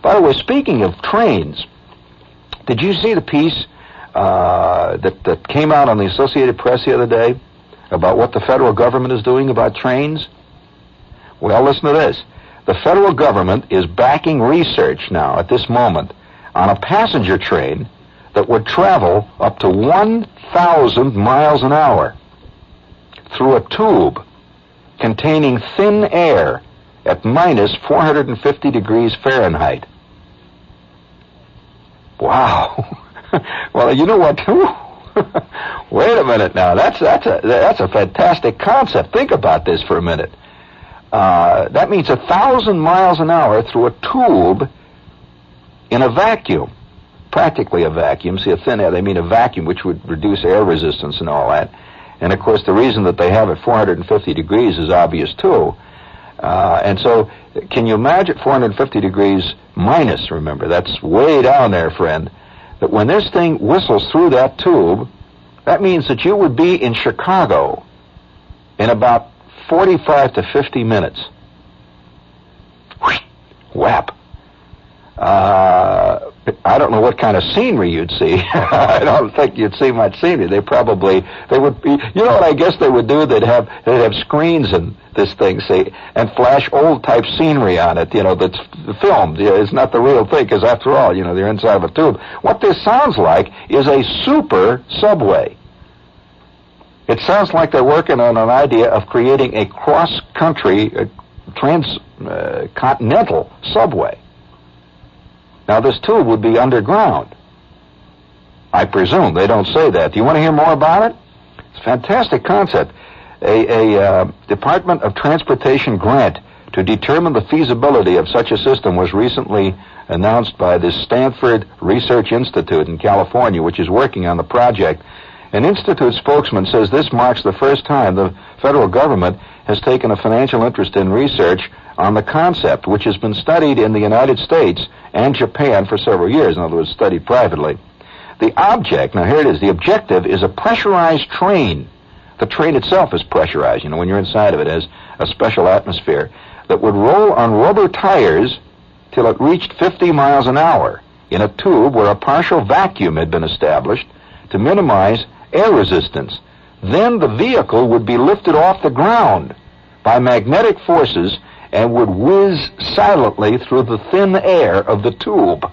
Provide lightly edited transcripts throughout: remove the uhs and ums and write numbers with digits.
By the way, speaking of trains, did you see the piece that came out on the Associated Press the other day about what the federal government is doing about trains? Well, listen to this. The federal government is backing research now at this moment on a passenger train that would travel up to 1,000 miles an hour through a tube containing thin air at minus 450 degrees Fahrenheit. Wow. Well, you know what? Wait a minute now. That's a fantastic concept. Think about this for a minute. That means 1,000 miles an hour through a tube in a vacuum, practically a vacuum. See, a thin air, they mean a vacuum, which would reduce air resistance and all that. And of course, the reason that they have it 450 degrees is obvious too. And so, can you imagine 450 degrees minus? Remember, that's way down there, friend. That when this thing whistles through that tube, that means that you would be in Chicago in about 45 to 50 minutes. Whoosh, whap. I don't know what kind of scenery you'd see. I don't think you'd see much scenery. They would be, you know what I guess they would do? They'd have screens in this thing, see, and flash old type scenery on it, you know, that's filmed. You know, it's not the real thing, because after all, you know, they're inside of a tube. What this sounds like is a super subway. It sounds like they're working on an idea of creating a cross-country, transcontinental subway. Now, this tube would be underground, I presume. They don't say that. Do you want to hear more about it? It's a fantastic concept. A Department of Transportation grant to determine the feasibility of such a system was recently announced by the Stanford Research Institute in California, which is working on the project. An institute spokesman says this marks the first time the federal government has taken a financial interest in research on the concept, which has been studied in the United States and Japan for several years, in other words, studied privately. The object, now here it is, the objective is a pressurized train. The train itself is pressurized, you know, when you're inside of it, it has a special atmosphere, that would roll on rubber tires till it reached 50 miles an hour in a tube where a partial vacuum had been established to minimize air resistance. Then the vehicle would be lifted off the ground by magnetic forces and would whiz silently through the thin air of the tube,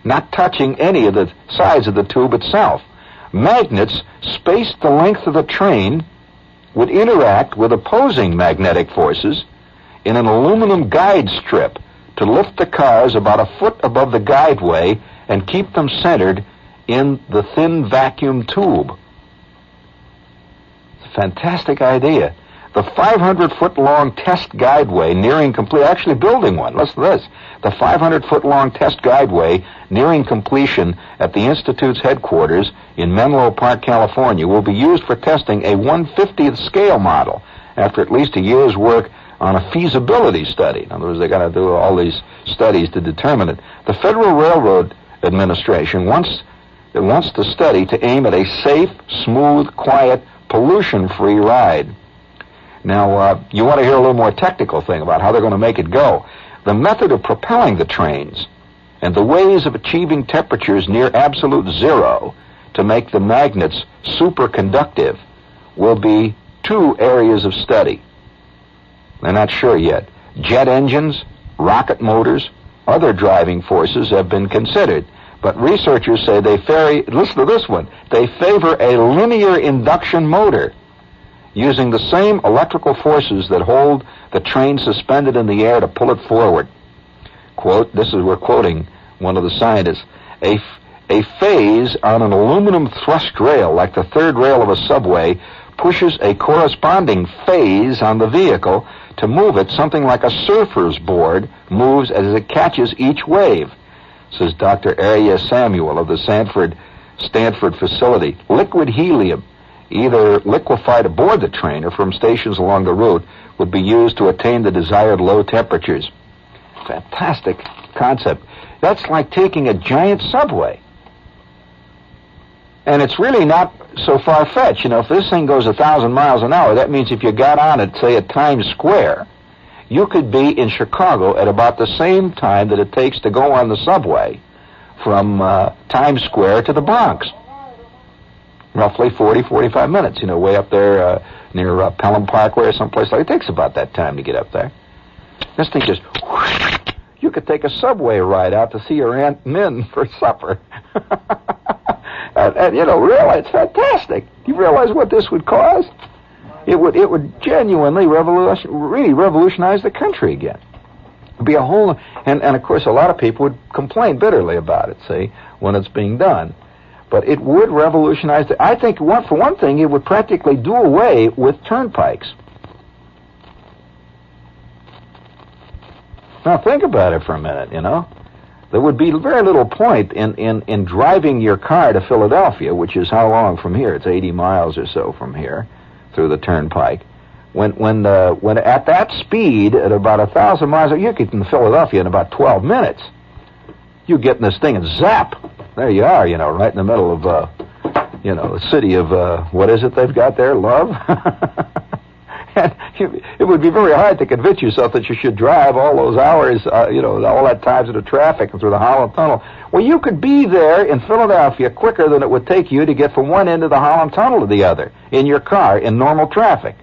not touching any of the sides of the tube itself. Magnets spaced the length of the train would interact with opposing magnetic forces in an aluminum guide strip to lift the cars about a foot above the guideway and keep them centered in the thin vacuum tube. It's a fantastic idea. The 500-foot-long test guideway nearing complete, actually building one, listen to this, the 500-foot-long test guideway nearing completion at the Institute's headquarters in Menlo Park, California, will be used for testing a 1/50th scale model after at least a year's work on a feasibility study. In other words, they got to do all these studies to determine it. The Federal Railroad Administration wants the study to aim at a safe, smooth, quiet, pollution-free ride. Now, you want to hear a little more technical thing about how they're going to make it go. The method of propelling the trains and the ways of achieving temperatures near absolute zero to make the magnets superconductive will be two areas of study. They're not sure yet. Jet engines, rocket motors, other driving forces have been considered, but researchers say listen to this one, they favor a linear induction motor using the same electrical forces that hold the train suspended in the air to pull it forward. Quote, we're quoting one of the scientists, a phase on an aluminum thrust rail, like the third rail of a subway, pushes a corresponding phase on the vehicle to move it, something like a surfer's board moves as it catches each wave, says Dr. Arya Samuel of the Stanford facility. Liquid helium, either liquefied aboard the train or from stations along the route, would be used to attain the desired low temperatures. Fantastic concept. That's like taking a giant subway. And it's really not so far-fetched. You know, if this thing goes 1,000 miles an hour, that means if you got on it, say, at Times Square, you could be in Chicago at about the same time that it takes to go on the subway from Times Square to the Bronx. Roughly 40, 45 minutes, you know, way up there near Pelham Parkway or someplace like that. It takes about that time to get up there. This thing just, whoosh, you could take a subway ride out to see your Aunt Min for supper. and, you know, really, it's fantastic. You realize what this would cause? It would genuinely really revolutionize the country again. It'd be a whole, and of course, a lot of people would complain bitterly about it, see, when it's being done. But it would revolutionize I think, for one thing, it would practically do away with turnpikes. Now, think about it for a minute, you know. There would be very little point in driving your car to Philadelphia, which is how long from here? It's 80 miles or so from here, through the turnpike. When at that speed, at about 1,000 miles, you get in Philadelphia in about 12 minutes. You get in this thing and zap. There you are, you know, right in the middle of, you know, the city of, what is it they've got there? Love? And it would be very hard to convince yourself that you should drive all those hours, you know, all that time through the traffic and through the Holland Tunnel. Well, you could be there in Philadelphia quicker than it would take you to get from one end of the Holland Tunnel to the other in your car in normal traffic.